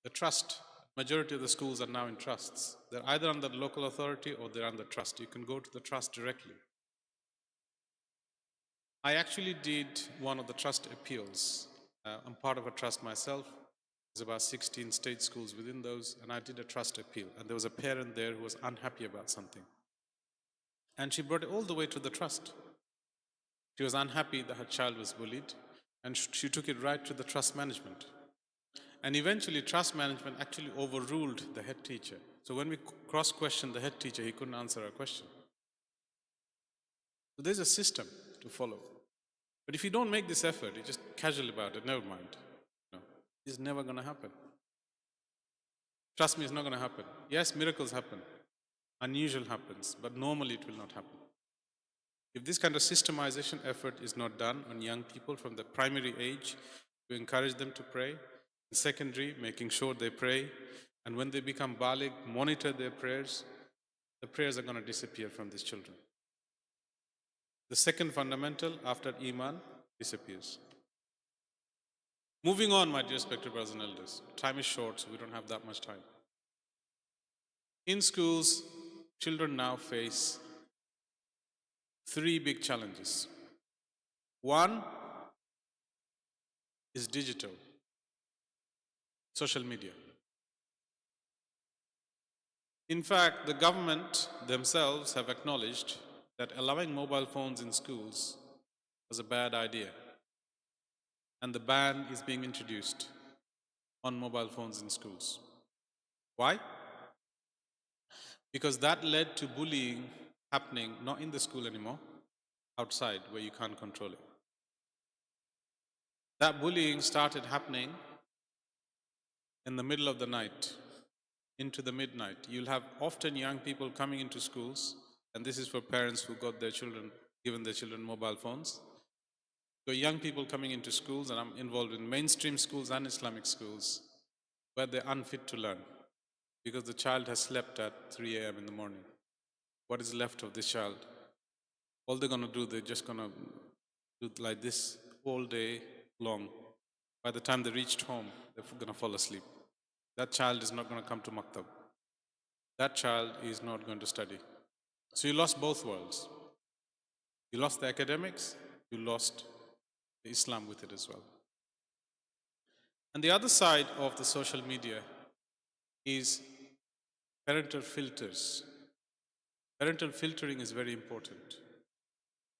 The trust. Majority of the schools are now in trusts. They're either under the local authority or they're under trust. You can go to the trust directly. I actually did one of the trust appeals. I'm part of a trust myself. There's about 16 state schools within those, and I did a trust appeal. And there was a parent there who was unhappy about something. And she brought it all the way to the trust. She was unhappy that her child was bullied, and she took it right to the trust management. And eventually, trust management actually overruled the head teacher. So when we cross-questioned the head teacher, he couldn't answer our question. So there's a system to follow. But if you don't make this effort, you're just casual about it, never mind. No, it's never going to happen. Trust me, it's not going to happen. Yes, miracles happen. Unusual happens, but normally it will not happen. If this kind of systemization effort is not done on young people from the primary age, to encourage them to pray, in secondary, making sure they pray, and when they become baligh, monitor their prayers, the prayers are going to disappear from these children. The second fundamental after Iman disappears. Moving on, my dear respected brothers and elders. Time is short, so we don't have that much time. In schools, children now face three big challenges. One is digital, social media. In fact, the government themselves have acknowledged that allowing mobile phones in schools was a bad idea. And the ban is being introduced on mobile phones in schools. Why? Because that led to bullying happening not in the school anymore, outside where you can't control it. That bullying started happening in the middle of the night, into the midnight. You'll have often young people coming into schools, and this is for parents who got their children, given their children mobile phones. So young people coming into schools, and I'm involved in mainstream schools and Islamic schools, where they're unfit to learn because the child has slept at 3 a.m. in the morning. What is left of this child? All they're going to do, they're just going to do like this all day long. By the time they reached home, they're going to fall asleep. That child is not going to come to maktab. That child is not going to study. So you lost both worlds. You lost the academics, you lost the Islam with it as well. And the other side of the social media is parental filters. Parental filtering is very important.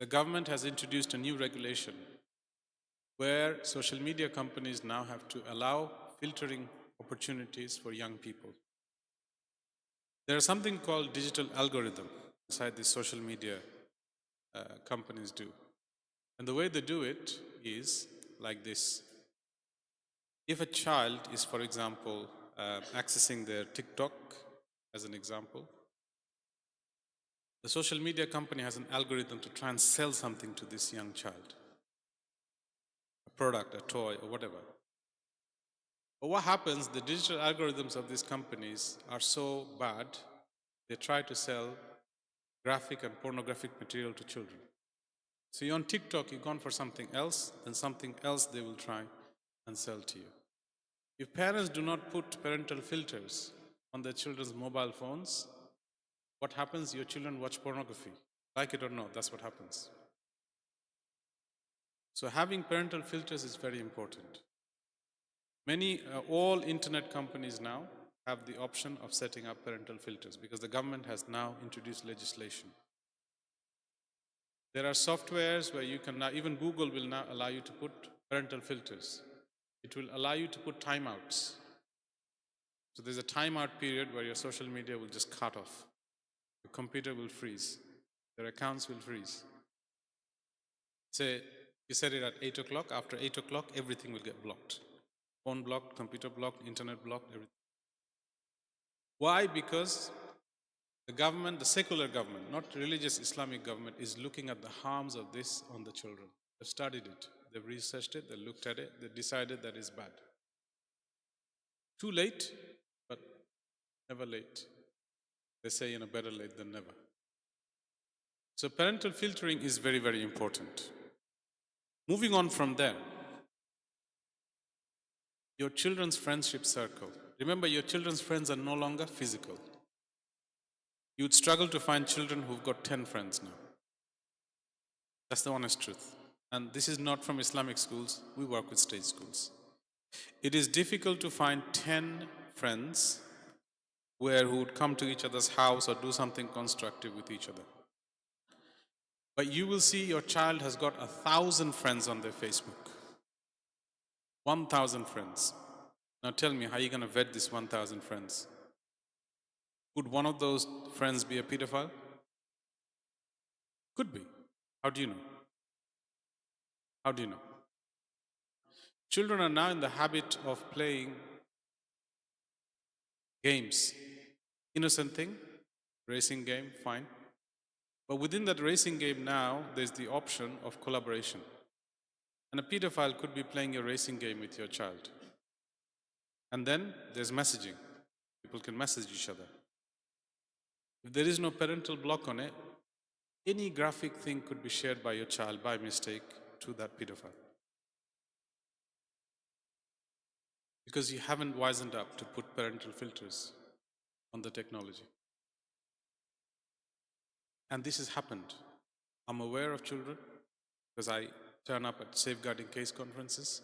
The government has introduced a new regulation where social media companies now have to allow filtering opportunities for young people. There is something called digital algorithm inside these social media companies do. And the way they do it is like this. If a child is, for example, accessing their TikTok, as an example, the social media company has an algorithm to try and sell something to this young child. A product, a toy, or whatever. But what happens, the digital algorithms of these companies are so bad, they try to sell graphic and pornographic material to children. So you're on TikTok, you've gone for something else, then something else they will try and sell to you. If parents do not put parental filters on their children's mobile phones, what happens? Your children watch pornography. Like it or not, that's what happens. So having parental filters is very important. All internet companies now have the option of setting up parental filters because the government has now introduced legislation. There are softwares where you can now, even Google will now allow you to put parental filters. It will allow you to put timeouts. So there's a timeout period where your social media will just cut off. Your computer will freeze. Your accounts will freeze. Say, you set it at 8 o'clock. After 8 o'clock, everything will get blocked. Phone blocked, computer blocked, internet blocked, everything. Why? Because the government, the secular government, not religious Islamic government, is looking at the harms of this on the children. They've studied it, they've researched it, they looked at it, they decided that is bad. Too late, but never late. They say, better late than never. So parental filtering is very, very important. Moving on from there, your children's friendship circle. Remember, your children's friends are no longer physical. You'd struggle to find children who've got 10 friends now. That's the honest truth. And this is not from Islamic schools, we work with state schools. It is difficult to find 10 friends who would come to each other's house or do something constructive with each other. But you will see your child has got 1,000 friends on their Facebook. 1,000 friends. Now tell me, how are you going to vet this 1,000 friends? Could one of those friends be a pedophile? Could be. How do you know? How do you know? Children are now in the habit of playing games. Innocent thing, racing game, fine. But within that racing game now, there's the option of collaboration. And a pedophile could be playing a racing game with your child. And then there's messaging. People can message each other. If there is no parental block on it, any graphic thing could be shared by your child by mistake to that pedophile. Because you haven't wisened up to put parental filters on the technology. And this has happened. I'm aware of children because I turn up at safeguarding case conferences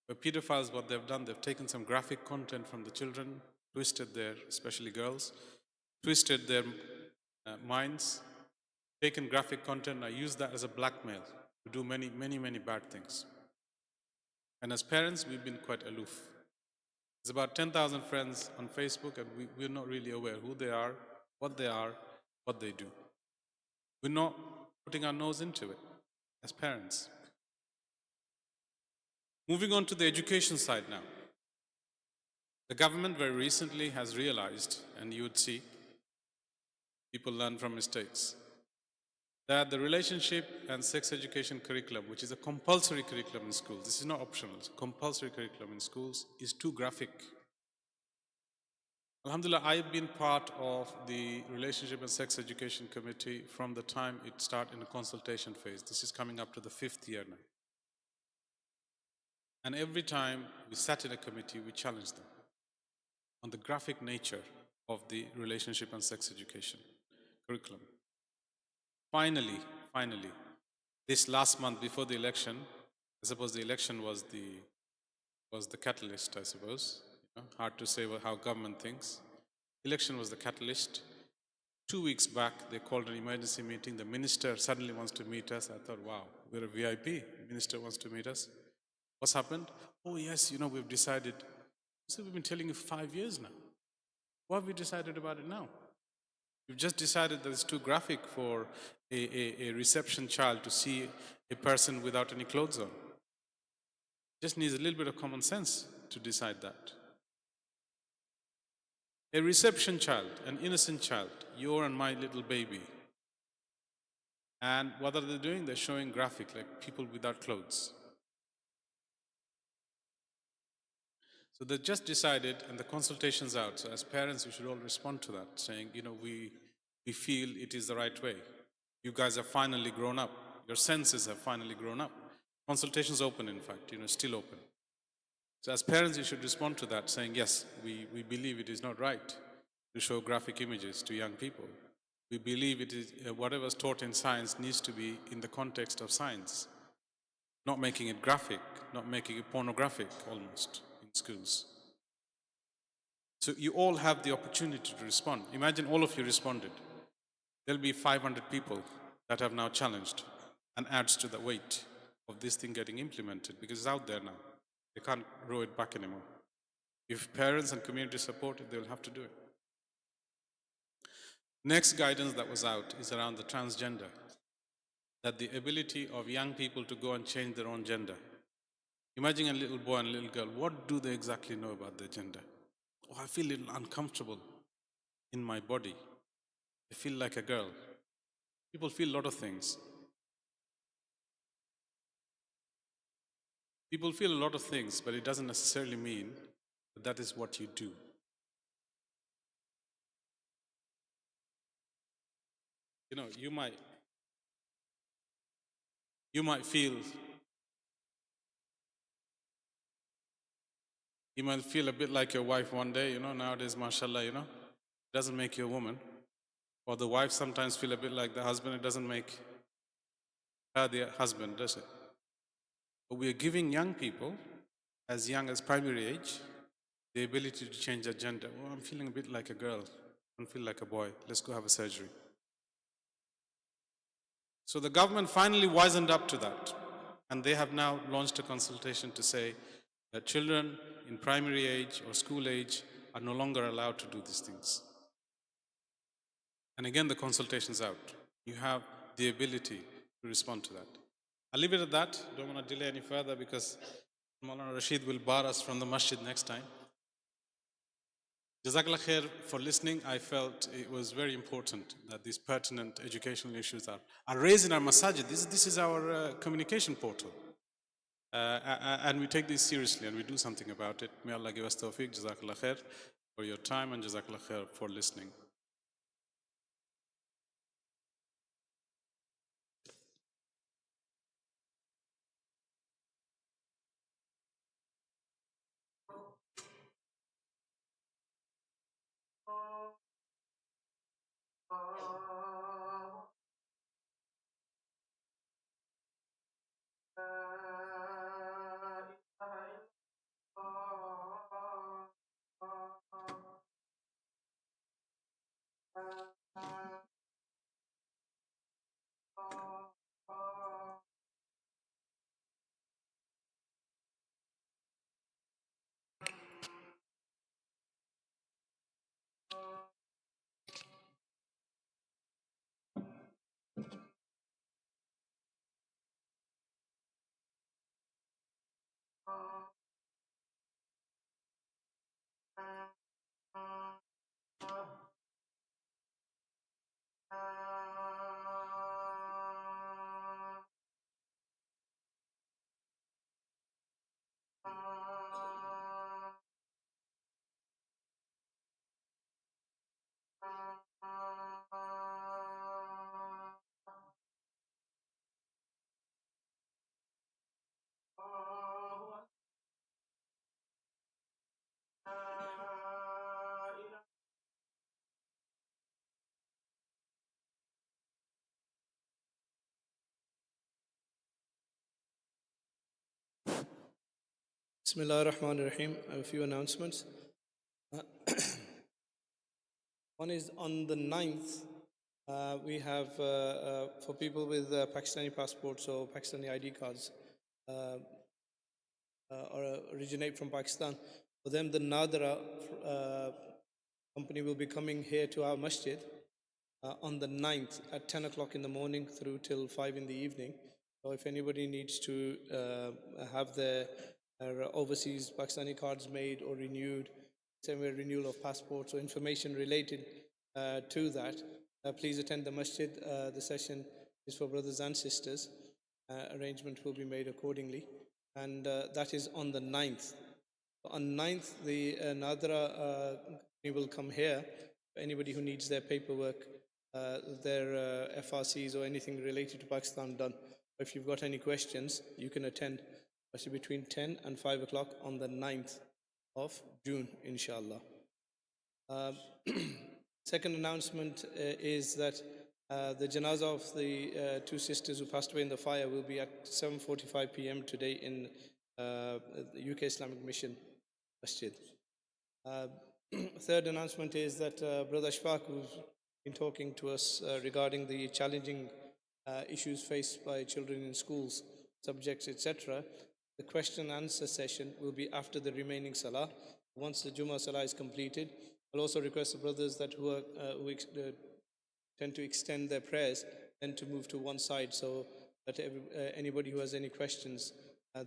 where pedophiles, what they've done, they've taken some graphic content from the children, twisted their, especially girls, twisted their minds, taken graphic content, and I use that as a blackmail to do many, many, many bad things. And as parents, we've been quite aloof. There's about 10,000 friends on Facebook, and we're not really aware who they are, what they do. We're not putting our nose into it as parents. Moving on to the education side now. The government very recently has realized, and you would see, people learn from mistakes, that the relationship and sex education curriculum, which is a compulsory curriculum in schools, this is not optional, it's a compulsory curriculum in schools, is too graphic. Alhamdulillah, I've been part of the Relationship and Sex Education Committee from the time it started in the consultation phase. This is coming up to the 5th year now. And every time we sat in a committee, we challenged them on the graphic nature of the relationship and sex education curriculum. Finally, this last month before the election, I suppose the election was the catalyst, I suppose. Hard to say how government thinks. Election was the catalyst. 2 weeks back, they called an emergency meeting. The minister suddenly wants to meet us. I thought, wow, we're a VIP. The minister wants to meet us. What's happened? Oh, yes, we've decided. So we've been telling you 5 years now. Why have we decided about it now? We've just decided that it's too graphic for a reception child to see a person without any clothes on. Just needs a little bit of common sense to decide that. A reception child, an innocent child, your and my little baby. And what are they doing? They're showing graphic, like people without clothes. So they just decided, and the consultation's out. So as parents, you should all respond to that, saying, we feel it is the right way. You guys have finally grown up. Your senses have finally grown up. Consultation's open, in fact, still open. So as parents, you should respond to that, saying, yes, we believe it is not right to show graphic images to young people. We believe it is whatever's taught in science needs to be in the context of science, not making it graphic, not making it pornographic almost in schools. So you all have the opportunity to respond. Imagine all of you responded. There'll be 500 people that have now challenged, and adds to the weight of this thing getting implemented because it's out there now. They can't row it back anymore. If parents and community support it, they'll have to do it. Next guidance that was out is around the transgender, that the ability of young people to go and change their own gender. Imagine a little boy and a little girl, what do they exactly know about their gender? Oh, I feel a little uncomfortable in my body. I feel like a girl. People feel a lot of things. People feel a lot of things, but it doesn't necessarily mean that that is what you do. You might feel You might feel a bit like your wife one day, nowadays, mashallah, it doesn't make you a woman. Or the wife sometimes feel a bit like the husband, it doesn't make her the husband, does it? But we are giving young people, as young as primary age, the ability to change their gender. Oh, I'm feeling a bit like a girl. I don't feel like a boy. Let's go have a surgery. So the government finally wisened up to that. And they have now launched a consultation to say that children in primary age or school age are no longer allowed to do these things. And again, the consultation's out. You have the ability to respond to that. I'll leave it at that. Don't want to delay any further because Maulana Rashid will bar us from the masjid next time. Jazakallah khair for listening. I felt it was very important that these pertinent educational issues are raised in our masajid. This is our communication portal. And we take this seriously and we do something about it. May Allah give us tawfiq. Jazakallah khair for your time and Jazakallah khair for listening. Bismillah ar-Rahman ar-Rahim. I have a few announcements. One is on the 9th, we have for people with Pakistani passports or Pakistani ID cards or originate from Pakistan. For them, the Nadra company will be coming here to our masjid on the 9th at 10 o'clock in the morning through till 5 in the evening. So if anybody needs to have their overseas Pakistani cards made or renewed, same way renewal of passports or information related to that, please attend the masjid. The session is for brothers and sisters. Arrangement will be made accordingly. And that is on the 9th. On 9th, the Nadra company will come here. Anybody who needs their paperwork, their FRCs or anything related to Pakistan done. If you've got any questions, you can attend actually between 10 and 5 o'clock on the 9th of June, inshallah. Second announcement is that the janazah of the two sisters who passed away in the fire will be at 7:45 p.m. today in the UK Islamic Mission Masjid. Third announcement is that Brother Asfaque, who's been talking to us regarding the challenging issues faced by children in schools, subjects, etc., the question and answer session will be after the remaining salah. Once the Jummah salah is completed, I'll also request the brothers that who tend to extend their prayers then to move to one side so that anybody who has any questions,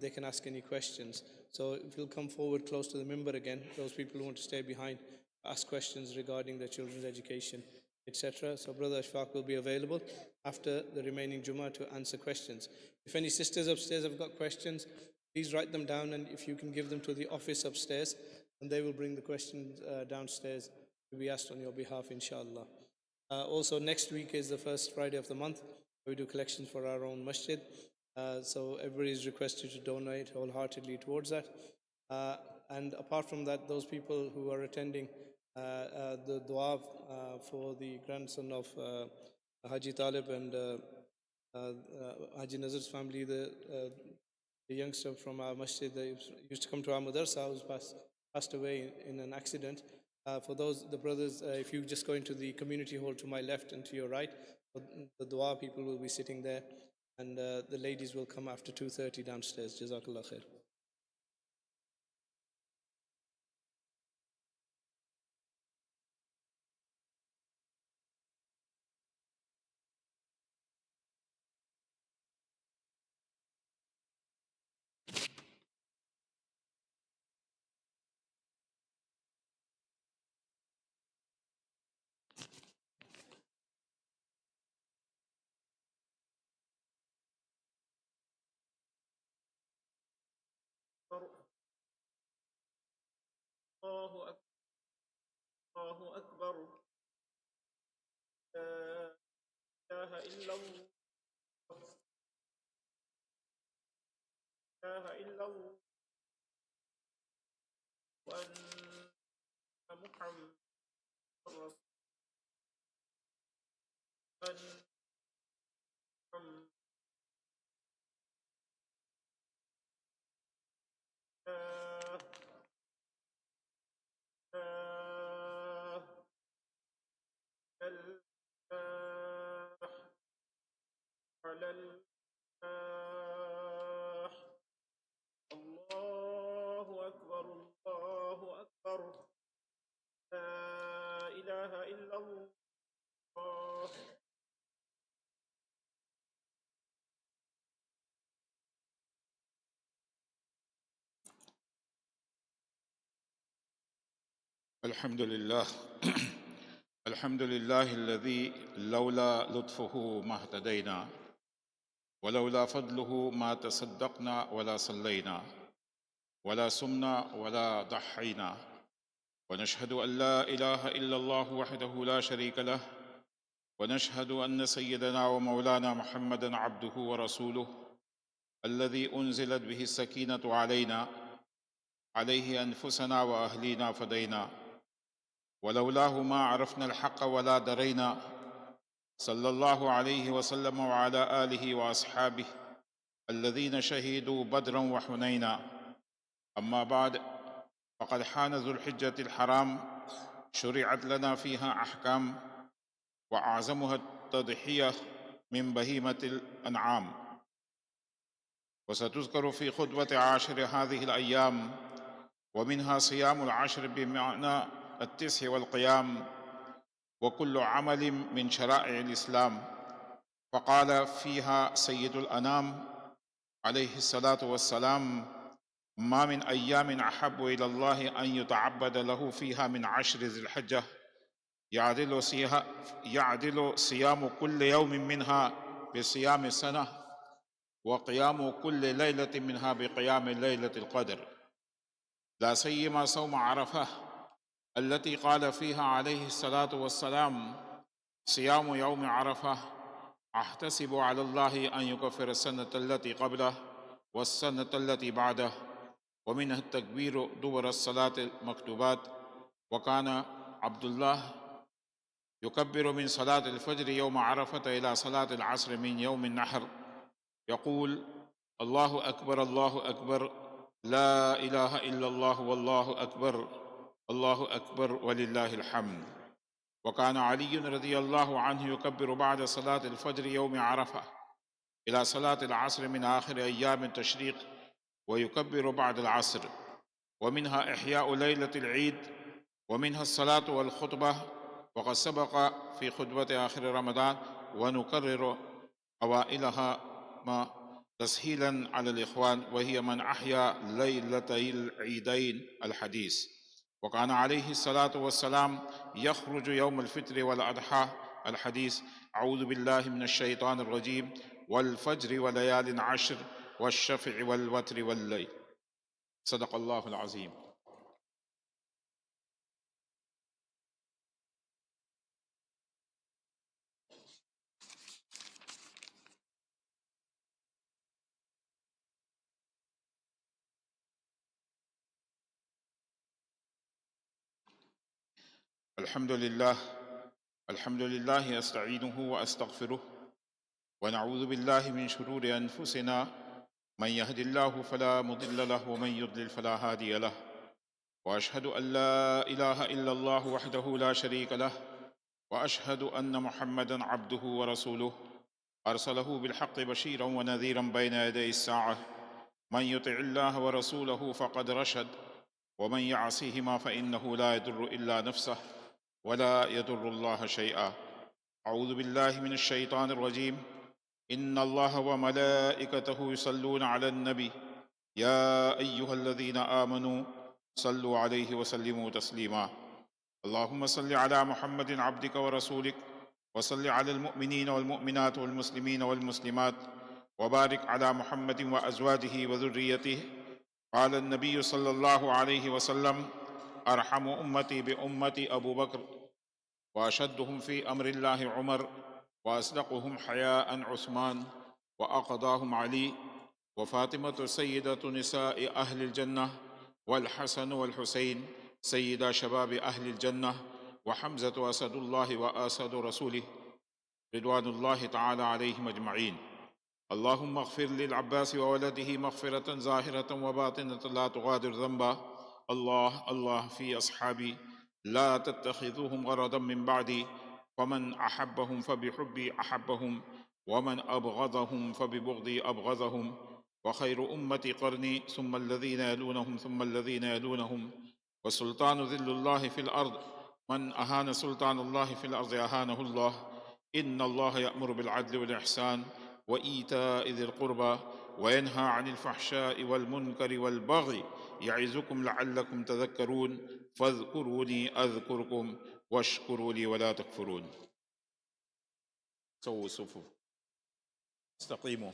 they can ask any questions. So if you'll come forward close to the member again, those people who want to stay behind, ask questions regarding their children's education, etc. So Brother Asfaque will be available after the remaining Jummah to answer questions. If any sisters upstairs have got questions, please write them down, and if you can give them to the office upstairs, and they will bring the questions downstairs to be asked on your behalf, inshallah. Also, next week is the first Friday of the month. We do collections for our own masjid. So everybody is requested to donate wholeheartedly towards that. And apart from that, those people who are attending the dua for the grandson of Haji Talib and Haji Nazar's family, the youngster from our masjid that used to come to our madrasa, who's passed away in an accident. For those, the brothers, if you just go into the community hall to my left and to your right, the dua people will be sitting there, and the ladies will come after 2:30 downstairs. Jazakallah khair. الله أكبر الله أكبر لا إله إلا الله لا إله إلا الله وأن محمد رسول أن محمد لا إله على الفلاح الله أكبر الله أكبر لا إله إلا الله الحمد لله الحمد لله الذي لولا لطفه ما اهتدينا ولولا فضله ما تصدقنا ولا صلينا ولا صمنا ولا ضحينا ونشهد أن لا إله إلا الله وحده لا شريك له ونشهد أن سيدنا ومولانا محمدًا عبده ورسوله الذي أنزلت به السكينة علينا عليه أنفسنا وأهلينا فدينا ولولاه ما عرفنا الحق ولا درينا صلى الله عليه وسلم وعلى آله وأصحابه الذين شهدوا بدرا وحنينا أما بعد فقد حان ذو الحجة الحرام شرعت لنا فيها أحكام وأعظمها التضحية من بهيمة الأنعام وستذكر في خطبة عاشر هذه الأيام ومنها صيام العشر بمعنى التسع والقيام وكل عمل من شرائع الإسلام فقال فيها سيد الأنام عليه الصلاة والسلام ما من أيام أحب إلى الله أن يتعبد له فيها من عشر ذي الحجة يعدل صيام كل يوم منها بصيام سنة وقيام كل ليلة منها بقيام ليلة القدر لا سيما صوم عرفة التي قال فيها عليه الصلاة والسلام صيام يوم عرفة أحتسب على الله أن يكفر السنة التي قبله والسنة التي بعده ومنها التكبير دبر الصلاة المكتوبات وكان عبد الله يكبر من صلاة الفجر يوم عرفة إلى صلاة العصر من يوم النحر يقول الله أكبر الله أكبر لا إله إلا الله والله أكبر الله أكبر ولله الحمد وكان علي رضي الله عنه يكبر بعد صلاة الفجر يوم عرفة إلى صلاة العصر من آخر أيام التشريق ويكبر بعد العصر ومنها إحياء ليلة العيد ومنها الصلاة والخطبة وقد سبق في خطبة آخر رمضان ونكرر أوائلها ما تسهيلا على الإخوان وهي من أحيا ليلتي العيدين الحديث وكان عليه الصلاة والسلام يخرج يوم الفطر والأضحى الحديث أعوذ بالله من الشيطان الرجيم والفجر وليال عشر والشفع والوتر والليل صدق الله العظيم الحمد لله الحمد لله أستعينه وأستغفره ونعوذ بالله من شرور أنفسنا من يهد الله فلا مضل له ومن يضلل فلا هادي له وأشهد أن لا إله إلا الله وحده لا شريك له وأشهد أن محمدا عبده ورسوله أرسله بالحق بشيرا ونذيرا بين يدي الساعة من يطع الله ورسوله فقد رشد ومن يعصيهما فإنه لا يضر إلا نفسه ولا يضر الله شيئا. أعوذ بالله من الشيطان الرجيم. إن الله وملائكته يصلون على النبي يا أيها الذين آمنوا صلوا عليه وسلموا تسليما. اللهم صل على محمد عبدك ورسولك وصل على المؤمنين والمؤمنات والمسلمين والمسلمات وبارك على محمد وأزواجه وذريته. قال النبي صلى الله عليه وسلم: أرحم أمتي بأمتي أبو بكر وأشدهم في أمر الله عمر وأصدقهم حياء عثمان وأقضاهم علي وفاطمة سيدة نساء أهل الجنة والحسن والحسين سيدا شباب أهل الجنة وحمزة أسد الله وأسد رسوله رضوان الله تعالى عليهم أجمعين. اللهم اغفر للعباس وولده مغفرة ظاهرة وباطنة لا تغادر ذنبا. الله في أصحابي لا تتخذوهم غرضا من بعدي فمن أحبهم فبحبي أحبهم ومن أبغضهم فببغضي أبغضهم وخير أمتي قرني ثم الذين يلونهم ثم الذين يلونهم والسلطان ذل الله في الأرض من أهان سلطان الله في الأرض أهانه الله. إن الله يأمر بالعدل والإحسان وإيتاء ذي القربى وينهى عن الفحشاء والمنكر والبغي يعظكم لعلكم تذكرون فاذكروني أذكركم واشكروا لي ولا تكفرون. سووا الصفوف استقيموا.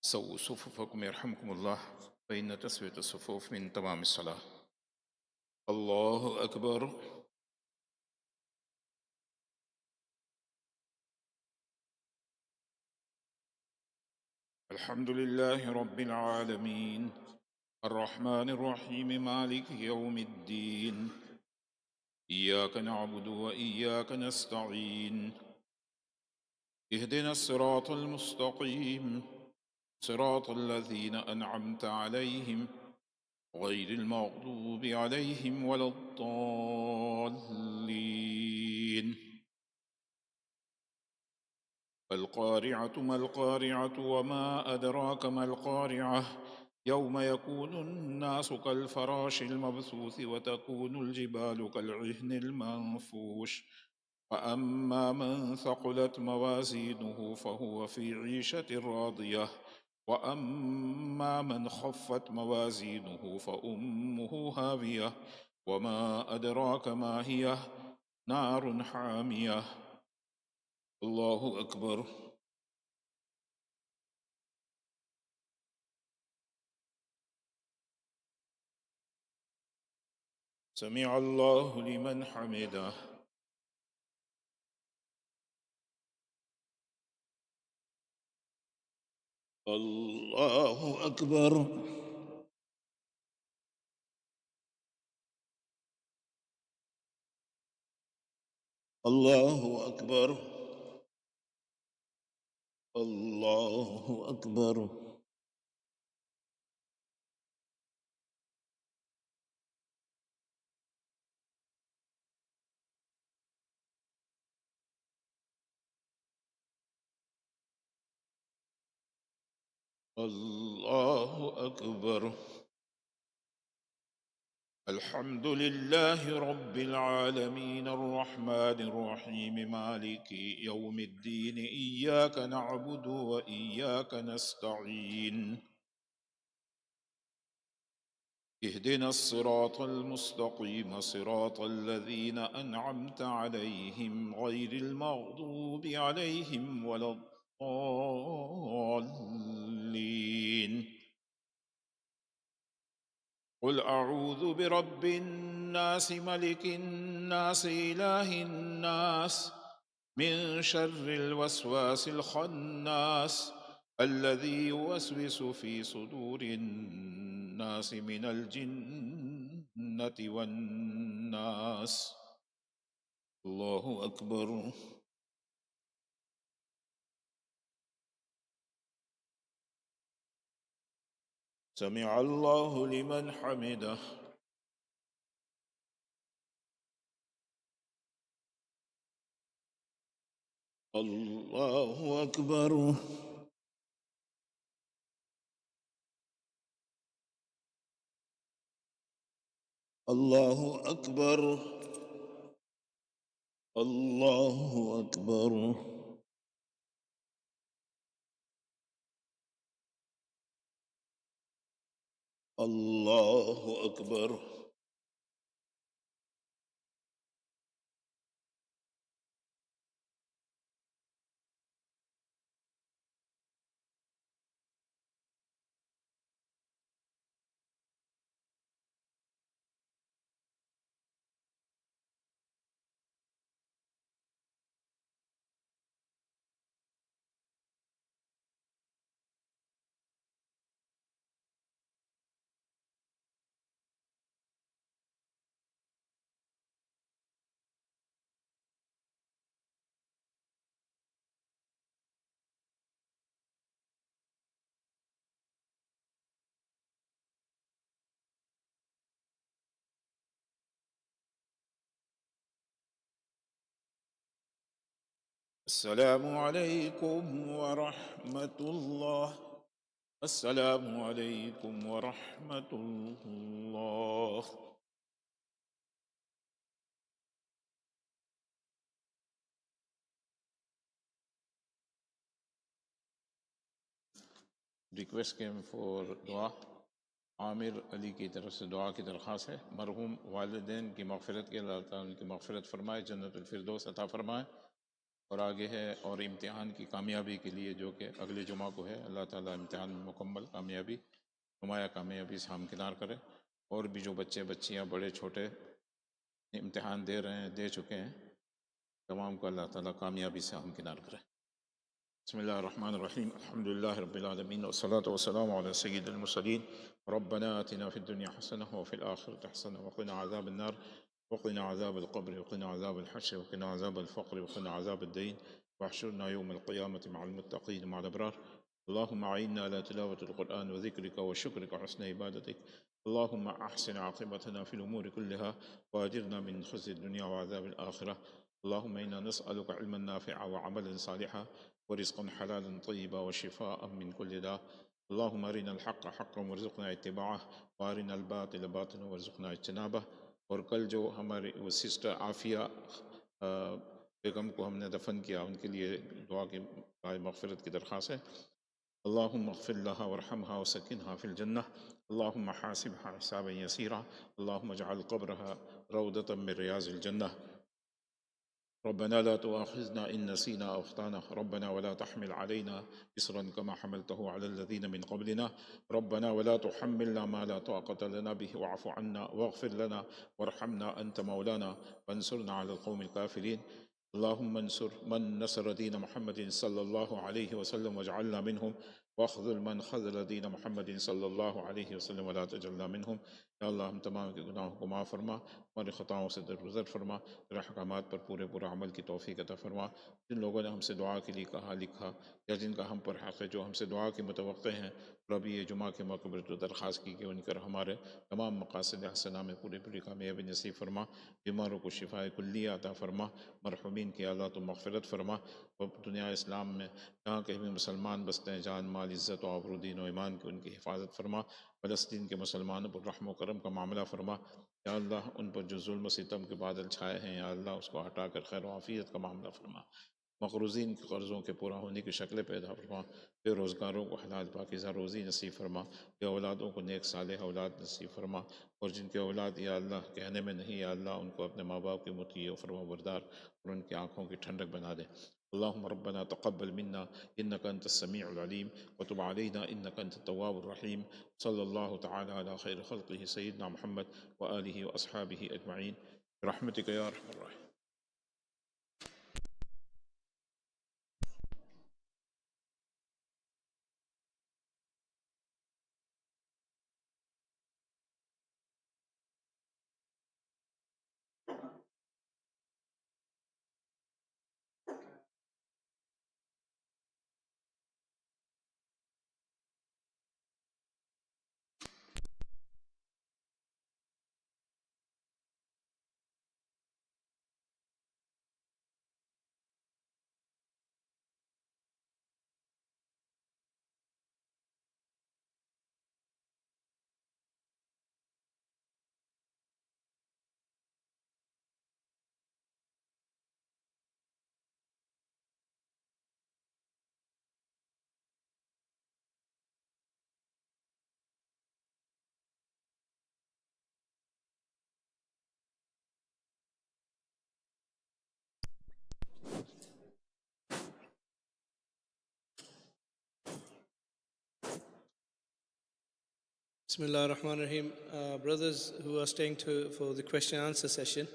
سووا صفوفكم يرحمكم الله فإن تسوية الصفوف من تمام الصلاة. الله أكبر. الحمد لله رب العالمين الرحمن الرحيم مالك يوم الدين إياك نعبد وإياك نستعين اهدنا الصراط المستقيم صراط الذين أنعمت عليهم غير المغضوب عليهم ولا الضالين. القارعة ما القارعة وما أدراك ما القارعة يوم يكون الناس كالفراش المبثوث وتكون الجبال كالعهن المنفوش فأما من ثقلت موازينه فهو في عيشة راضية وأما من خفت موازينه فأمه هاوية وما أدراك ما هي نار حامية. الله أكبر. سمع الله لمن حمده. الله أكبر. الله أكبر. الله أكبر. الله أكبر. الحمد لله رب العالمين الرحمن الرحيم مالك يوم الدين إياك نعبد وإياك نستعين اهدنا الصراط المستقيم صراط الذين أنعمت عليهم غير المغضوب عليهم ولا الضالين. قل أعوذ برب الناس ملك الناس إله الناس من شر الوسواس الخناس الذي يوسوس في صدور الناس من الجنة والناس. الله أكبر. سمع الله لمن حمده. الله أكبر. الله أكبر. الله أكبر. الله أكبر. السلام عليكم ورحمة الله. السلام عليكم ورحمة الله. Request came for dua. Aamir Ali की तरफ से दुआ की दरख्वास्त है। मरहूम वालिदैन की मग़फ़िरत के अल्लाह ताला उनकी मग़फ़िरत फ़रमाए, जन्नतुल फ़िरदौस अता फ़रमाए। और आगे है और इम्तिहान की कामयाबी के लिए जो कि अगले जुमा को है, अल्लाह ताला इम्तिहान में मुकम्मल कामयाबी, नुमाया कामयाबी से हमकिनार करे। और भी जो बच्चे बच्चियाँ बड़े छोटे इम्तिहान दे रहे हैं, दे चुके हैं, तमाम को अल्लाह ताला कामयाबी से हमकिनार करे। बिस्मिल्लाहिर्रहमानिर्रहीम। अल्हम्दुलिल्लाहि रब्बिल आलमीन वस्सलातु वस्सलामु अला सय्यिदिल मुरसलीन। रब्बना आतिना फिद दुनिया हसनह व फिल आखिरति हसनह व क़िना अज़ाबन नार व क़िना अज़ाबल क़ब्र व क़िना अज़ाबल हश्र व क़िना अज़ाबल फ़क़्र व क़िना अज़ाबद दीन वहशुरना यौमल क़ियामति मअल मुत्तक़ीन मअल अबरार। अल्लाहुम्मा अइन्ना अला तिलावतिल क़ुरआन व ज़िक्रिका व शुक्रिका व हुस्नि इबादतिक। अल्लाहुम्मा अहसिन आक़िबतना फ़िल उमूरि कुल्लिहा व अजिरना मिन ख़िज़्यिद दुनिया व अज़ाबिल आख़िरह। अल्लाहुम्मा इन्ना नस्अलुका इल्मन नाफ़िअन व अमलन सालिहन ورزقا حلالا طيبا وشفاء من كل داء. اللهم أرنا الحق حقا وارزقنا اتباعه وأرنا الباطل باطلا وارزقنا اجتنابه. और कल जो हमारे वो सिस्टर आफिया बेगम को हमने दफन किया, उनके लिए दुआ की मग़फ़िरत की दरख्वास्त है। अल्लाहुम्मा अग़फ़िर लहा वरहमहा वसक्किनहा फ़िल जन्नह। अल्लाहुम्मा हासिबहा हिसाबन यसीरा। अल्लाहुम्मा अजअल क़ब्रहा रौदतम मिन रियाज़िल जन्नह। ربنا لا تؤاخذنا إن نسينا أو أخطأنا ربنا ولا تحمل علينا إصرا كما حملته على الذين من قبلنا ربنا ولا تحملنا ما لا طاقة لنا به واعف عنا واغفر لنا وارحمنا أنت مولانا فانصرنا على القوم الكافرين. اللهم انصر من نصر دين محمد صلى الله عليه وسلم واجعلنا منهم واخذل من خذل دين محمد صلى الله عليه वसल्लम वला तजल्ना मिनहुम। या अल्लाह हम तमाम के गुनाहों को माफ़ फरमा, हमारी ख़ताओं से दरगुज़र फरमा, तेरे अहकामात पर पूरे पूरा अमल की तौफ़ीक़ अता फरमा। जिन लोगों ने हमसे दुआ के लिए कहा लिखा या जिनका हम पर हक़ है, जो हमसे दुआ के मुतवक्के हैं, रब ये जुमा के मौके पर जो दरख्वास्त की कि उनकर हमारे तमाम मक़ासिद हसना में पूरी पूरी कामयाबी नसीब फरमा, बीमारों को शिफ़ाए कुल्लिया अता फरमा, मरहुमीन की अल्लाह तो मग़फ़िरत फरमा। और दुनिया इस्लाम में जहाँ कहीं भी मुसलमान बसते हैं, जान माल इज़्ज़त और आबरूदीन और ईमान की उनकी हिफाजत फरमा। फ़लस्तीन के मुसलमानों पर रहम व करम का मामला फरमा। या अल्लाह उन पर जो जुल्म सितम के बादल छाए हैं, या अल्लाह उसको हटा कर खैर आफ़ियत का मामला फरमा। मक़रूज़ीन के कर्ज़ों के पूरा होने की शक्लें पैदा फरमा। बेरोज़गारों को हलाल पाकीज़ा रोज़ी नसीब फरमा। या औलादों को नेक सालेह औलाद नसीब फरमा। और जिनके औलाद या अल्लाह कहने में नहीं, या अल्लाह उनको अपने माँ बाप के मुती और फरमाबरदार और उनकी आँखों की ठंडक बना दे। अल्लाहुम्मा रब्बना तक़ब्बल मिन्ना इन्नका अंतस समीउल अलीम व तुब अलैना इन्नका अंतत तव्वाबुर रहीम। सल्लल्लाहु तआला अला खैर खल्क़िही सय्यिदना मुहम्मद व आलिहि व अस्हाबिहि अजमईन बिरहमतिका या अरहमर राहिमीन। Bismillah ar-Rahman ar-Rahim. Brothers who are staying for the question and answer session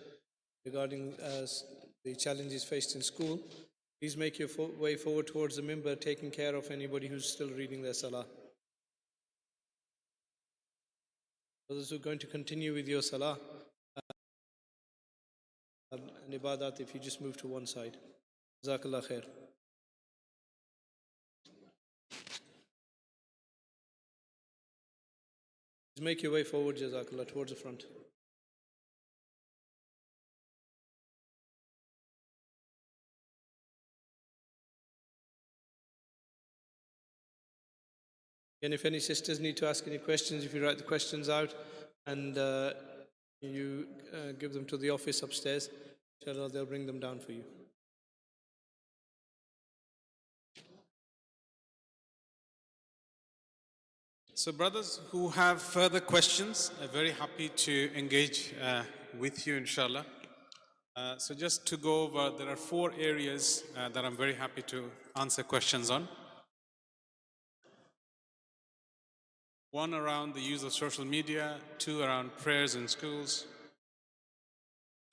regarding the challenges faced in school, please make your way forward towards the member, taking care of anybody who's still reading their salah. Brothers who are going to continue with your salah and ibadat, if you just move to one side. Jazakallah khair. Just make your way forward, Jazakallah, towards the front. And if any sisters need to ask any questions, if you write the questions out and you give them to the office upstairs, inshallah, they'll bring them down for you. So brothers who have further questions, I'm very happy to engage with you, inshallah. So just to go over, there are 4 areas that I'm very happy to answer questions on. 1 around the use of social media, 2 around prayers in schools,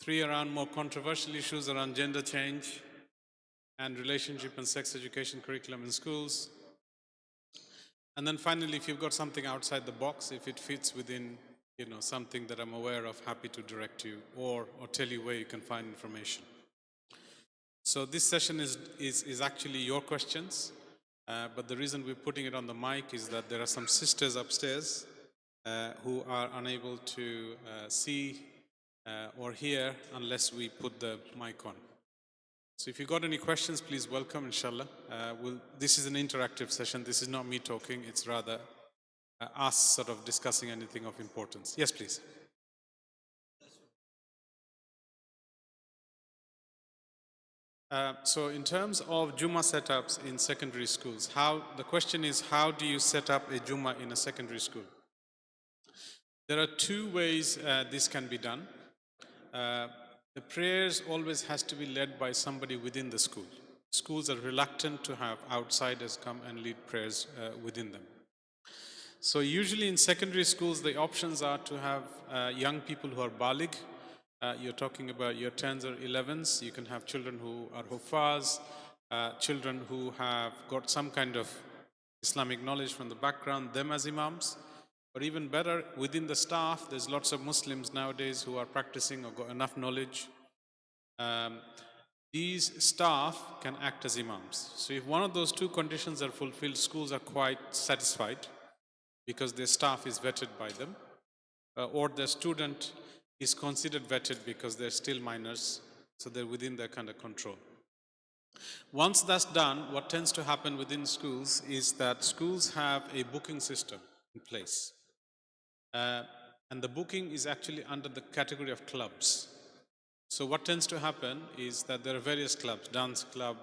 3 around more controversial issues around gender change and relationship and sex education curriculum in schools. And then finally, if you've got something outside the box, if it fits within something that I'm aware of, happy to direct you or tell you where you can find information. So this session is actually your questions, but the reason we're putting it on the mic is that there are some sisters upstairs who are unable to see or hear unless we put the mic on. So if you've got any questions, please welcome, inshallah. This is an interactive session. This is not me talking. It's rather us sort of discussing anything of importance. Yes, please. So in terms of Juma setups in secondary schools, the question is, how do you set up a Juma in a secondary school? There are 2 ways this can be done. The prayers always has to be led by somebody within the school. Schools are reluctant to have outsiders come and lead prayers within them. So usually in secondary schools, the options are to have young people who are baligh. You're talking about your 10s or 11s. You can have children who are huffaz, children who have got some kind of Islamic knowledge from the background, them as imams. Or even better, within the staff, there's lots of Muslims nowadays who are practicing or got enough knowledge. These staff can act as imams. So if one of those 2 conditions are fulfilled, schools are quite satisfied because their staff is vetted by them, or their student is considered vetted because they're still minors, so they're within their kind of control. Once that's done, what tends to happen within schools is that schools have a booking system in place. And the booking is actually under the category of clubs. So what tends to happen is that there are various clubs: dance club,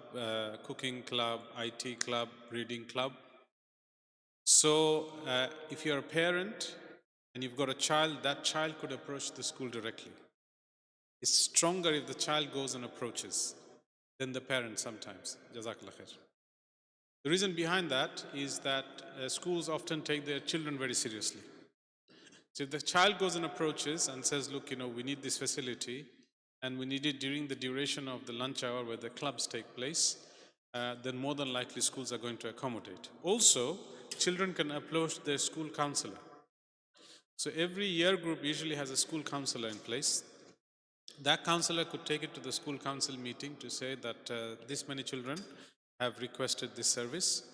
cooking club, IT club, reading club. So if you're a parent and you've got a child, that child could approach the school directly. It's stronger if the child goes and approaches than the parent sometimes. Jazakallah khair. The reason behind that is that schools often take their children very seriously. So if the child goes and approaches and says, look, we need this facility and we need it during the duration of the lunch hour where the clubs take place, then more than likely schools are going to accommodate. Also, children can approach their school counselor. So every year group usually has a school counselor in place. That counselor could take it to the school council meeting to say that this many children have requested this service.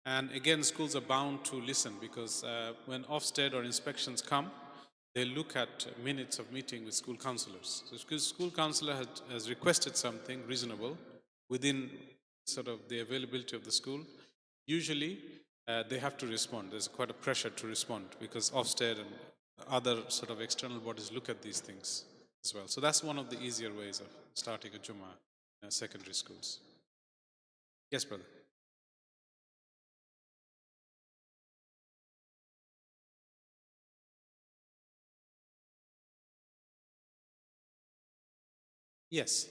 And again, schools are bound to listen because when Ofsted or inspections come, they look at minutes of meeting with school counselors. So because school counselor has requested something reasonable within sort of the availability of the school, usually they have to respond. There's quite a pressure to respond because Ofsted and other sort of external bodies look at these things as well. So that's one of the easier ways of starting a Jummah in secondary schools. Yes, brother. Yes,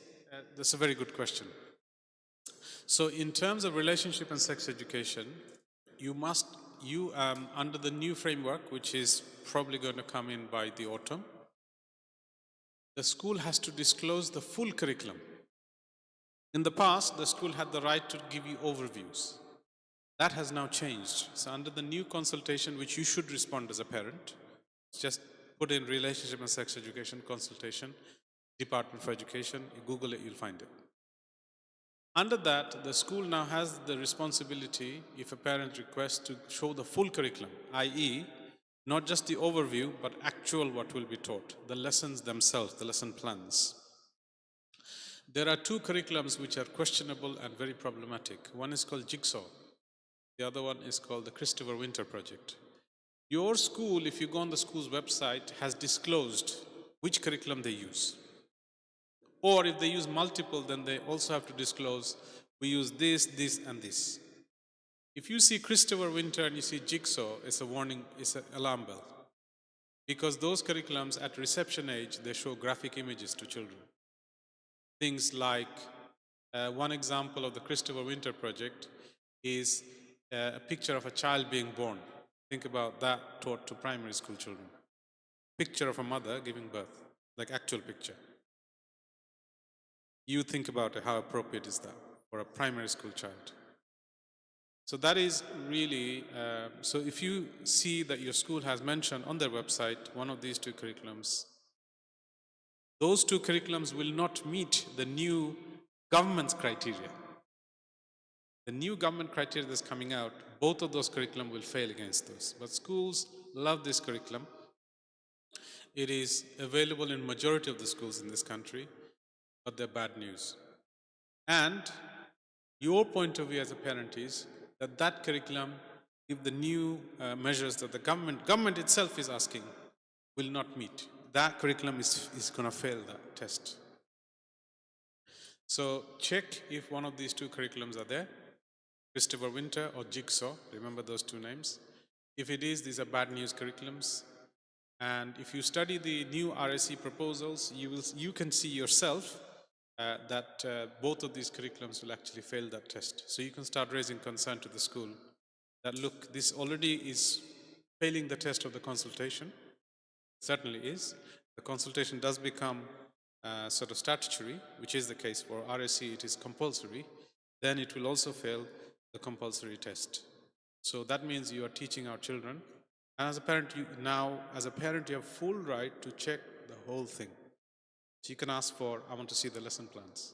that's a very good question. So in terms of relationship and sex education, under the new framework, which is probably going to come in by the autumn, the school has to disclose the full curriculum. In the past, the school had the right to give you overviews. That has now changed. So under the new consultation, which you should respond as a parent, just put in relationship and sex education consultation, Department for Education, you Google it, you'll find it. Under that, the school now has the responsibility, if a parent requests, to show the full curriculum, i.e., not just the overview, but actual what will be taught, the lessons themselves, the lesson plans. There are two curriculums which are questionable and very problematic. One is called Jigsaw. The other one is called the Christopher Winter Project. Your school, if you go on the school's website, has disclosed which curriculum they use. Or if they use multiple, then they also have to disclose, we use this, this, and this. If you see Christopher Winter and you see Jigsaw, it's a warning, it's an alarm bell. Because those curriculums at reception age, they show graphic images to children. Things like, one example of the Christopher Winter Project is a picture of a child being born. Think about that taught to primary school children. Picture of a mother giving birth, like actual picture. You think about it, how appropriate is that for a primary school child? So that is really, so if you see that your school has mentioned on their website one of these two curriculums, those two curriculums will not meet the new government's criteria. The new government criteria that's coming out, both of those curriculum will fail against those. But schools love this curriculum. It is available in majority of the schools in this country, but they're bad news. And your point of view as a parent is that that curriculum, if the new measures that the government itself is asking, will not meet, that curriculum is going to fail that test. So check if one of these two curriculums are there, Christopher Winter or Jigsaw, remember those two names. If it is, these are bad news curriculums. And if you study the new RSE proposals, you can see yourself that both of these curriculums will actually fail that test. So you can start raising concern to the school that, look, this already is failing the test of the consultation. Certainly is. The consultation does become sort of statutory, which is the case for RSE, it is compulsory. Then it will also fail the compulsory test. So that means you are teaching our children. And as a parent, you have full right to check the whole thing. So you can ask for, I want to see the lesson plans.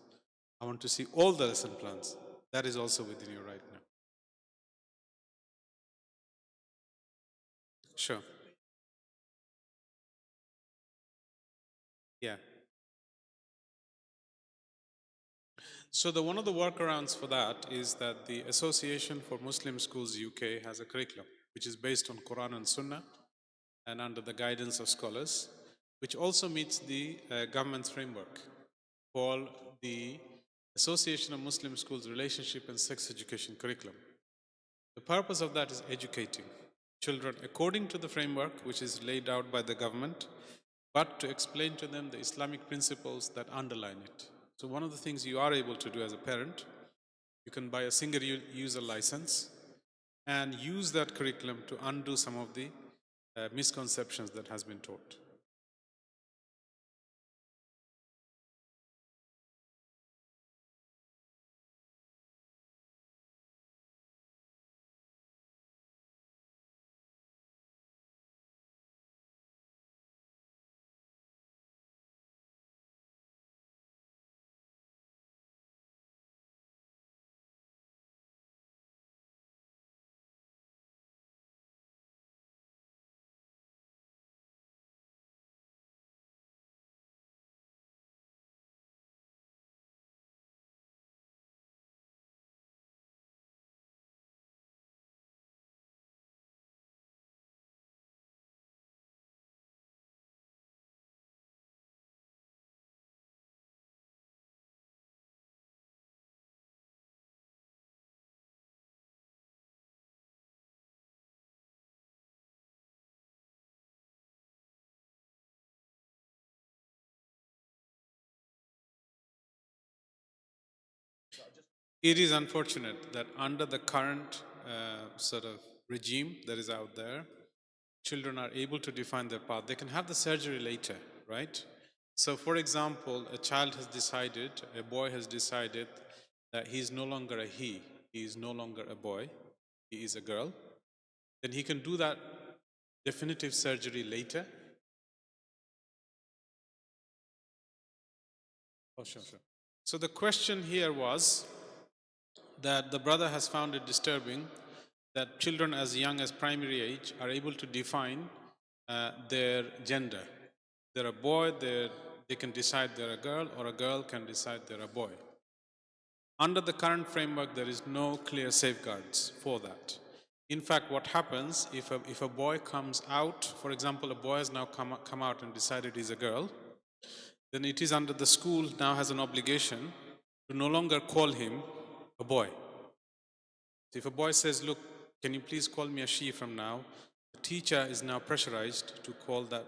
I want to see all the lesson plans. That is also within your right now. Sure. Yeah. So one of the workarounds for that is that the Association for Muslim Schools UK has a curriculum which is based on Quran and Sunnah and under the guidance of scholars, which also meets the government's framework called the Association of Muslim Schools Relationship and Sex Education Curriculum. The purpose of that is educating children according to the framework which is laid out by the government, but to explain to them the Islamic principles that underline it. So one of the things you are able to do as a parent, you can buy a single user license and use that curriculum to undo some of the misconceptions that has been taught. It is unfortunate that under the current sort of regime that is out there, children are able to define their path. They can have the surgery later, right? So, for example, a child has decided, a boy has decided that he is no longer a he is no longer a boy, he is a girl. Then he can do that definitive surgery later. Oh, sure, sure. So the question here was that the brother has found it disturbing that children as young as primary age are able to define their gender. They're a boy, they can decide they're a girl, or a girl can decide they're a boy. Under the current framework, there is no clear safeguards for that. In fact, what happens if a boy comes out, for example, a boy has now come out and decided he's a girl, then it is under the school now has an obligation to no longer call him a boy. If a boy says, look, can you please call me a she from now? The teacher is now pressurized to call that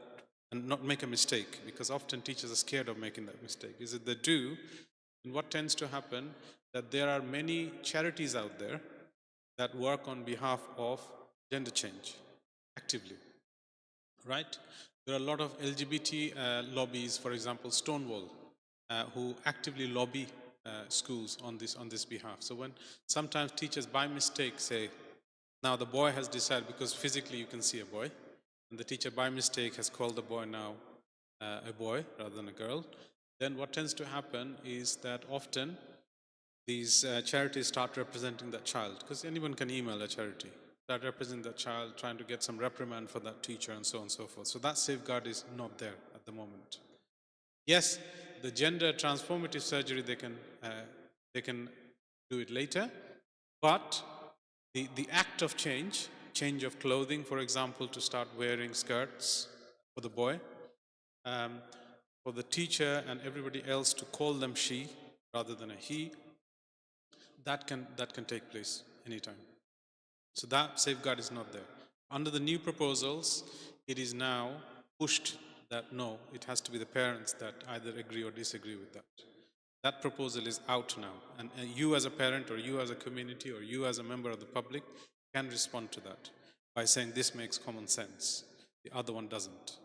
and not make a mistake, because often teachers are scared of making that mistake. Is it they do, and what tends to happen, that there are many charities out there that work on behalf of gender change actively, right? There are a lot of LGBT lobbies, for example, Stonewall, who actively lobby schools on this behalf. So when sometimes teachers by mistake say, now the boy has decided, because physically you can see a boy, and the teacher by mistake has called the boy now a boy rather than a girl, then what tends to happen is that often these charities start representing that child, because anyone can email a charity, start representing that child, trying to get some reprimand for that teacher and so on and so forth. So that safeguard is not there at the moment. Yes, the gender transformative surgery, they can do it later, but the act of change of clothing, for example, to start wearing skirts for the boy, for the teacher and everybody else to call them she rather than a he, that can take place anytime. So that safeguard is not there. Under the new proposals, it is now pushed that no, it has to be the parents that either agree or disagree with that. That proposal is out now, and you as a parent, or you as a community, or you as a member of the public can respond to that by saying this makes common sense, the other one doesn't.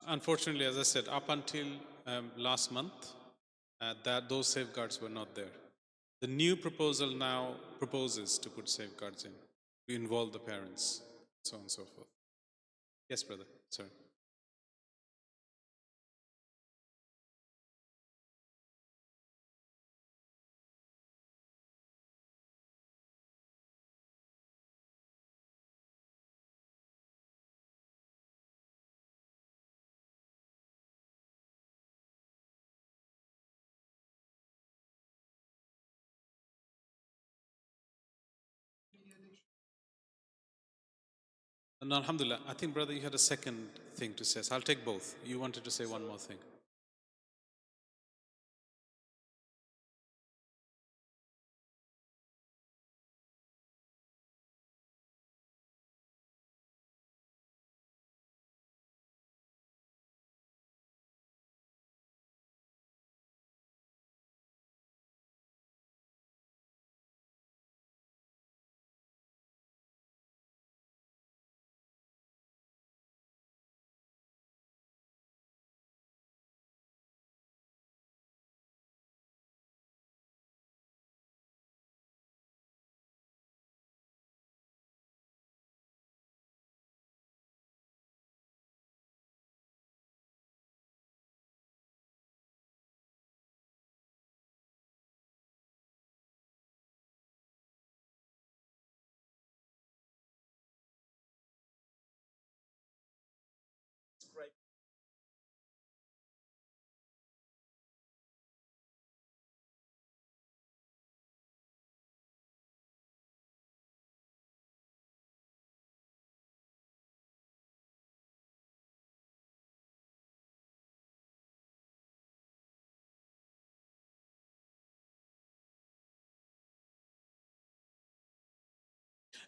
Unfortunately, as I said, up until last month, those safeguards were not there. The new proposal now proposes to put safeguards in, to involve the parents, so on and so forth. Yes, brother. Sorry. And alhamdulillah, I think, brother, you had a second thing to say. So I'll take both. You wanted to say one more thing.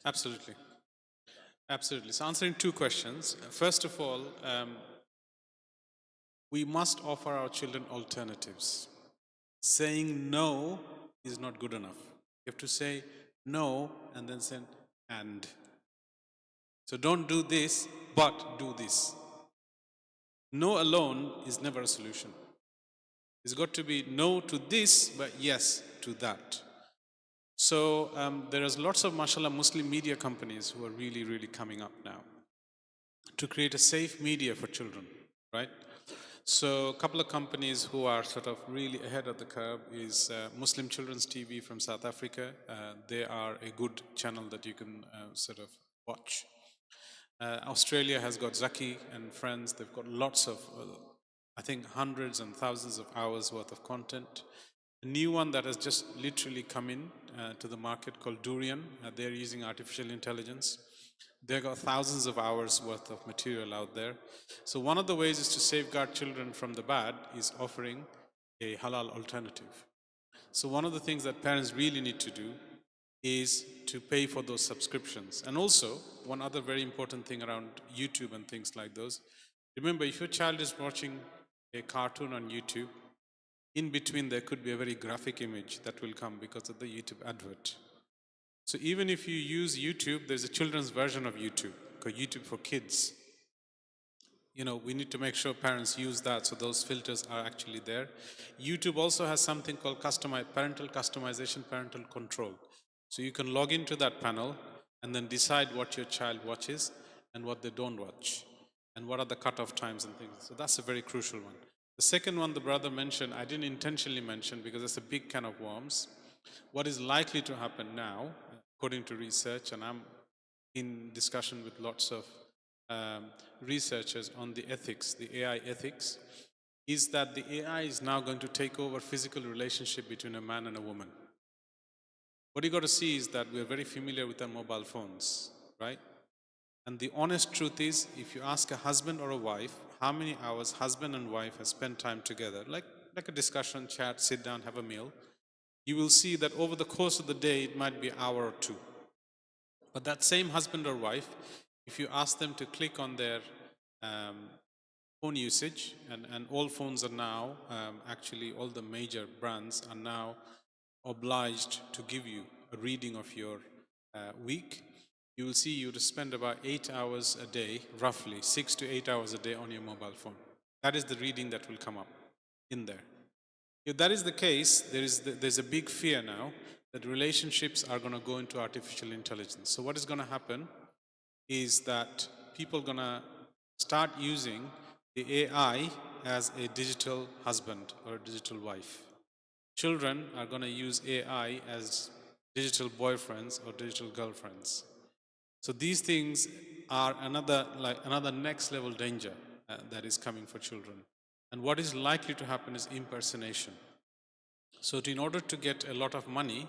Absolutely. Absolutely. So answering two questions. First of all, we must offer our children alternatives. Saying no is not good enough. You have to say no and then say and. So don't do this, but do this. No alone is never a solution. It's got to be no to this, but yes to that. So there is lots of, mashallah, Muslim media companies who are really, really coming up now to create a safe media for children, right? So a couple of companies who are sort of really ahead of the curve is Muslim Children's TV from South Africa. They are a good channel that you can sort of watch. Australia has got Zaki and friends. They've got lots of, I think, hundreds and thousands of hours worth of content. A new one that has just literally come in to the market called Durian. They're using artificial intelligence. They've got thousands of hours worth of material out there. So one of the ways is to safeguard children from the bad is offering a halal alternative. So one of the things that parents really need to do is to pay for those subscriptions. And also, one other very important thing around YouTube and things like those, remember, if your child is watching a cartoon on YouTube, in between there could be a very graphic image that will come because of the YouTube advert. So even if you use YouTube, there's a children's version of YouTube, called YouTube for Kids. You know, we need to make sure parents use that so those filters are actually there. YouTube also has something called parental customization, parental control. So you can log into that panel and then decide what your child watches and what they don't watch and what are the cutoff times and things. So that's a very crucial one. The second one the brother mentioned, I didn't intentionally mention because it's a big can of worms. What is likely to happen now, according to research, and I'm in discussion with lots of researchers on the ethics, the AI ethics, is that the AI is now going to take over physical relationship between a man and a woman. What you got to see is that we're very familiar with our mobile phones, right? And the honest truth is, if you ask a husband or a wife, how many hours husband and wife have spent time together, like a discussion, chat, sit down, have a meal, you will see that over the course of the day, it might be an hour or two. But that same husband or wife, if you ask them to click on their phone usage, and all phones are now, actually all the major brands are now obliged to give you a reading of your week, you will see you would spend about 8 hours a day, roughly 6 to 8 hours a day on your mobile phone. That is the reading that will come up in there. If that is the case, there's a big fear now that relationships are going to go into artificial intelligence. So what is going to happen is that people are going to start using the AI as a digital husband or a digital wife. Children are going to use AI as digital boyfriends or digital girlfriends. So these things are another next level danger that is coming for children. And what is likely to happen is impersonation. So in order to get a lot of money,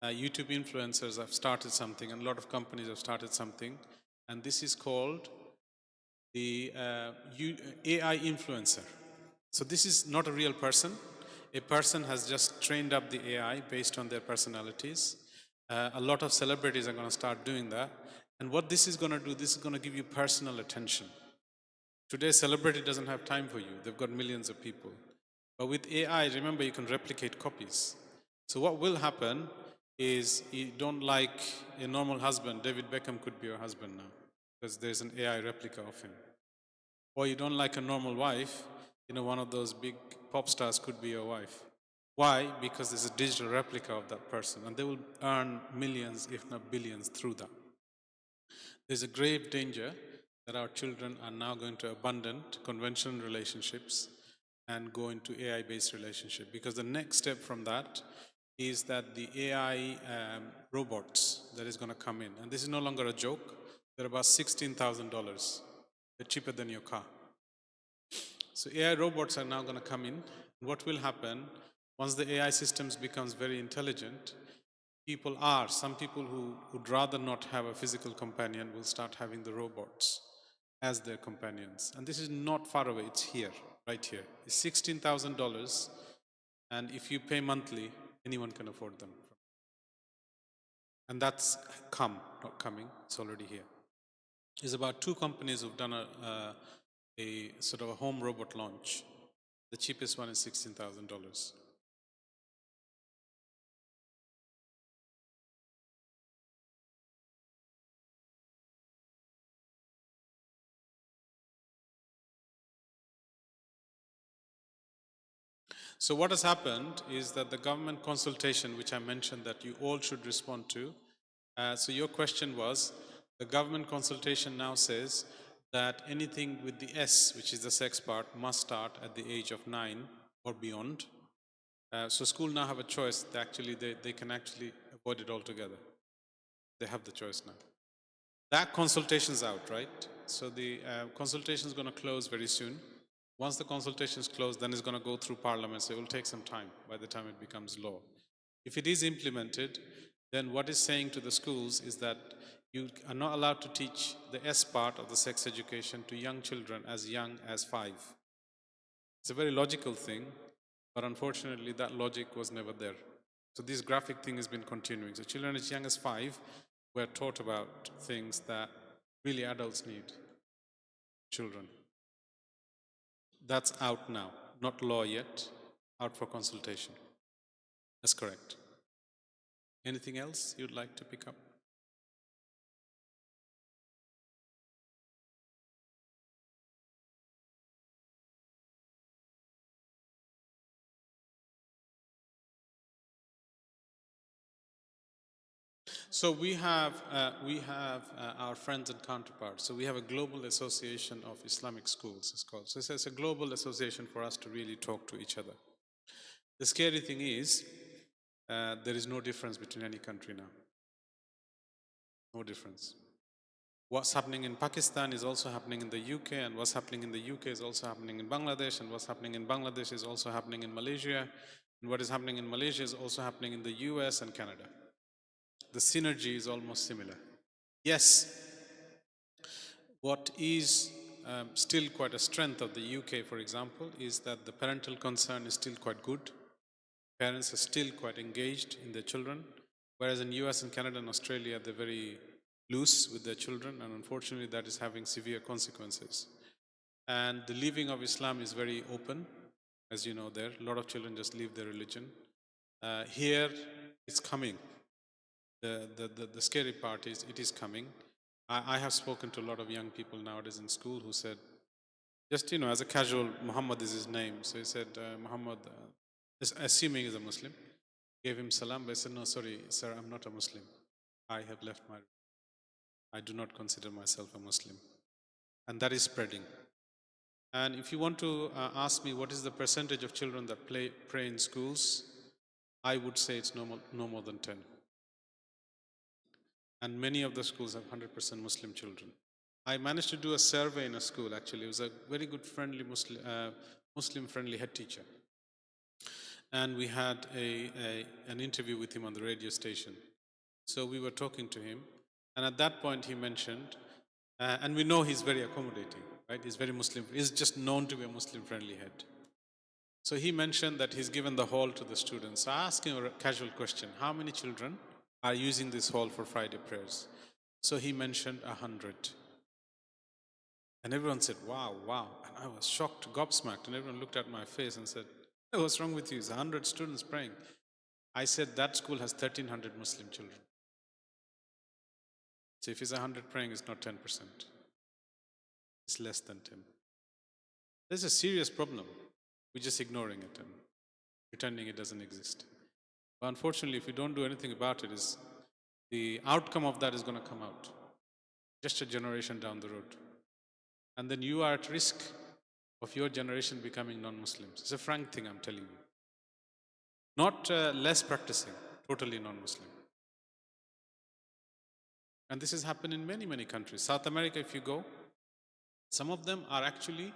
YouTube influencers have started something, and a lot of companies have started something, and this is called the AI influencer. So this is not a real person. A person has just trained up the AI based on their personalities. A lot of celebrities are going to start doing that. And what this is going to do, this is going to give you personal attention. Today, celebrity doesn't have time for you. They've got millions of people. But with AI, remember, you can replicate copies. So what will happen is you don't like a normal husband. David Beckham could be your husband now because there's an AI replica of him. Or you don't like a normal wife, one of those big pop stars could be your wife. Why? Because there's a digital replica of that person, and they will earn millions, if not billions, through that. There's a grave danger that our children are now going to abandon conventional relationships and go into AI-based relationship, because the next step from that is that the AI robots that is going to come in, and this is no longer a joke, they're about $16,000. They're cheaper than your car. So AI robots are now going to come in. What will happen once the AI systems becomes very intelligent? Some people who would rather not have a physical companion will start having the robots as their companions. And this is not far away, it's here, right here. It's $16,000, and if you pay monthly, anyone can afford them. And that's not coming, it's already here. There's about 2 companies who've done a sort of a home robot launch. The cheapest one is $16,000. So what has happened is that the government consultation, which I mentioned that you all should respond to, so your question was, the government consultation now says that anything with the S, which is the sex part, must start at the age of 9 or beyond. So school now have a choice. They can actually avoid it altogether. They have the choice now. That consultation's out, right? So the consultation is going to close very soon. Once the consultation is closed, then it's going to go through Parliament, so it will take some time by the time it becomes law. If it is implemented, then what it's saying to the schools is that you are not allowed to teach the S part of the sex education to young children as young as 5. It's a very logical thing, but unfortunately that logic was never there. So this graphic thing has been continuing. So children as young as 5 were taught about things that really adults need. Children. That's out now, not law yet, out for consultation. That's correct. Anything else you'd like to pick up? So we have our friends and counterparts. So we have a global association of Islamic schools, it's called. So it's a global association for us to really talk to each other. The scary thing is, there is no difference between any country now. No difference. What's happening in Pakistan is also happening in the UK, and what's happening in the UK is also happening in Bangladesh, and what's happening in Bangladesh is also happening in Malaysia, and what is happening in Malaysia is also happening in the US and Canada. The synergy is almost similar. Yes, what is still quite a strength of the UK, for example, is that the parental concern is still quite good. Parents are still quite engaged in their children, whereas in US and Canada and Australia, they're very loose with their children, and unfortunately that is having severe consequences. And the leaving of Islam is very open, as you know there. A lot of children just leave their religion. Here, it's coming. The scary part is it is coming. I have spoken to a lot of young people nowadays in school who said, just, as a casual, Muhammad is his name. So he said, Muhammad, assuming he's a Muslim, gave him salam, but I said, no, sorry, sir, I'm not a Muslim. I have left my, I do not consider myself a Muslim. And that is spreading. And if you want to ask me what is the percentage of children that pray in schools, I would say it's no more than 10. And many of the schools have 100% Muslim children. I managed to do a survey in a school, actually. It was a very good, friendly Muslim-friendly head teacher. And we had an interview with him on the radio station. So we were talking to him. And at that point, he mentioned, and we know he's very accommodating, right? He's very Muslim. He's just known to be a Muslim-friendly head. So he mentioned that he's given the hall to the students. I asked him a casual question. How many children are using this hall for Friday prayers? So he mentioned 100. And everyone said, wow, wow. And I was shocked, gobsmacked. And everyone looked at my face and said, hey, what's wrong with you? It's 100 students praying. I said, that school has 1,300 Muslim children. So if it's 100 praying, it's not 10%. It's less than 10. There's a serious problem. We're just ignoring it and pretending it doesn't exist. But unfortunately, if we don't do anything about it, the outcome of that is going to come out just a generation down the road. And then you are at risk of your generation becoming non-Muslims. It's a frank thing, I'm telling you. Not less practicing, totally non-Muslim. And this has happened in many, many countries. South America, if you go, some of them are actually,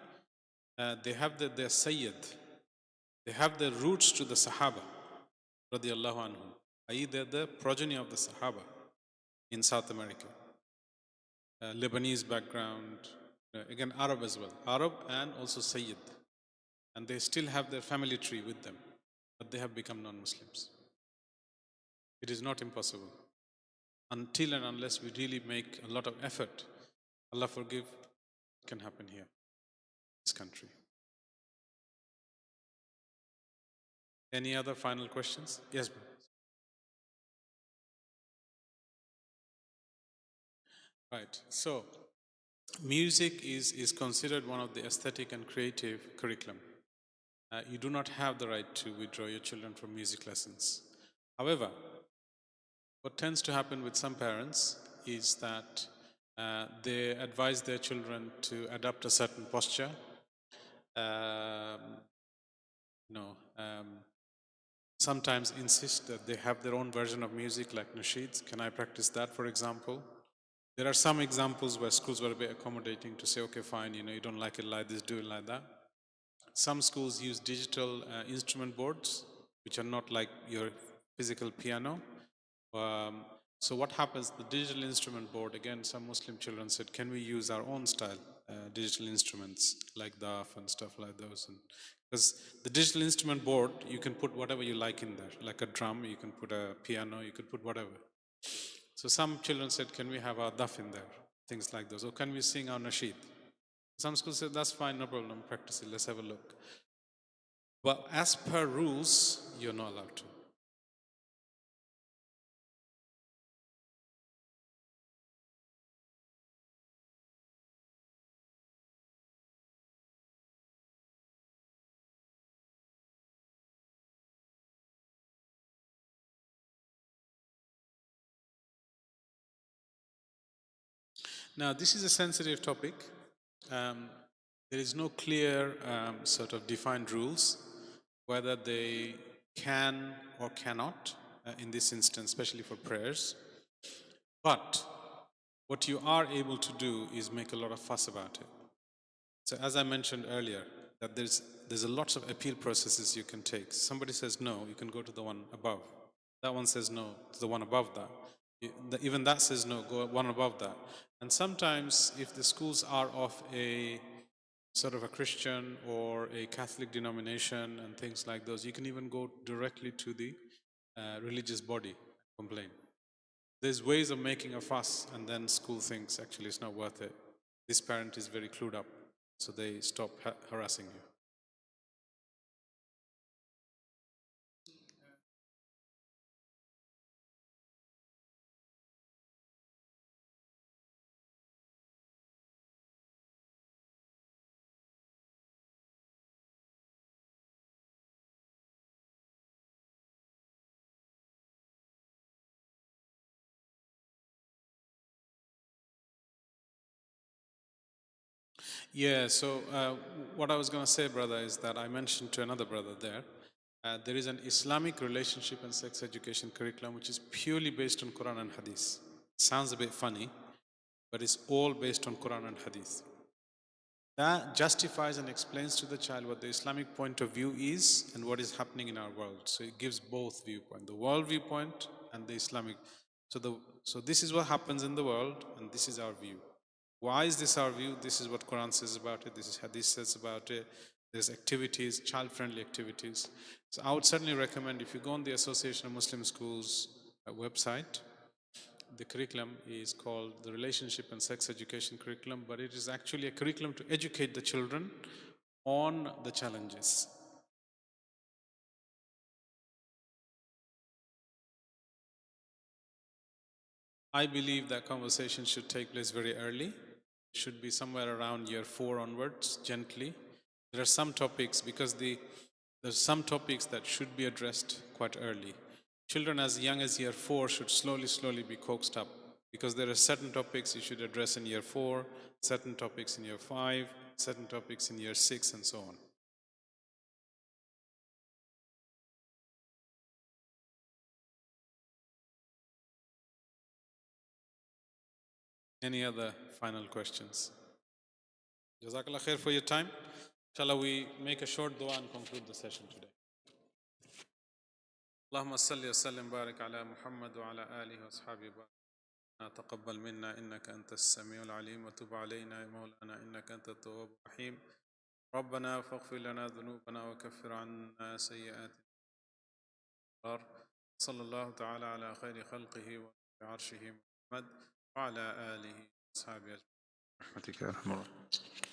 they have their Sayyid. They have their roots to the Sahaba, radiallahu anhum, i.e. they're the progeny of the Sahaba in South America. Lebanese background, again Arab as well, Arab and also Sayyid. And they still have their family tree with them, but they have become non-Muslims. It is not impossible. Until and unless we really make a lot of effort, Allah forgive, it can happen here, in this country. Any other final questions? Yes, bro. Right. So, music is considered one of the aesthetic and creative curriculum. You do not have the right to withdraw your children from music lessons. However, what tends to happen with some parents is that they advise their children to adopt a certain posture. Um, sometimes insist that they have their own version of music like nasheeds. Can I practice that, for example? There are some examples where schools were a bit accommodating to say, okay, fine, you don't like it like this, do it like that. Some schools use digital instrument boards, which are not like your physical piano. So what happens, the digital instrument board, again, some Muslim children said, can we use our own style digital instruments like daf and stuff like those? Because the digital instrument board, you can put whatever you like in there, like a drum, you can put a piano, you could put whatever. So some children said, can we have our daf in there? Things like those. Or can we sing our nasheed? Some schools said, that's fine, no problem, practice it, let's have a look. But as per rules, you're not allowed to. Now, this is a sensitive topic. There is no clear sort of defined rules whether they can or cannot in this instance, especially for prayers. But what you are able to do is make a lot of fuss about it. So as I mentioned earlier, that there's a lots of appeal processes you can take. Somebody says no, you can go to the one above. That one says no, to the one above that. Even that says no, go one above that. And sometimes if the schools are of a sort of a Christian or a Catholic denomination and things like those, you can even go directly to the religious body and complain. There's ways of making a fuss, and then school thinks actually it's not worth it. This parent is very clued up, so they stop harassing you. Yeah, so what I was going to say, brother, is that I mentioned to another brother there, there is an Islamic relationship and sex education curriculum which is purely based on Quran and Hadith. Sounds a bit funny, but it's all based on Quran and Hadith. That justifies and explains to the child what the Islamic point of view is and what is happening in our world. So it gives both viewpoint, the world viewpoint and the Islamic. So this is what happens in the world, and this is our view. Why is this our view? This is what Quran says about it. This is Hadith says about it. There's activities, child-friendly activities. So I would certainly recommend if you go on the Association of Muslim Schools website, the curriculum is called the Relationship and Sex Education Curriculum, but it is actually a curriculum to educate the children on the challenges. I believe that conversation should take place very early. It should be somewhere around year 4 onwards, gently. There are some topics, because there's some topics that should be addressed quite early. Children as young as year 4 should slowly be coaxed up, because there are certain topics you should address in year 4, certain topics in year 5, certain topics in year 6, and so on. Any other final questions? Jazakallah khair for your time. Shall we make a short dua and conclude the session today? اللهم صل وسلم بارك على محمد وعلى آله وأصحابه بارك. تقبل منا إنك أنت السميع العليم وتب علينا يا مولانا إنك أنت التواب الرحيم. ربنا فاغفر لنا ذنوبنا وكفر عنا سيئاتنا. صلى الله تعالى على خير خلقه وعرشه محمد وعلى آله وأصحابه أجمعين برحمتك يا أرحم الراحمين.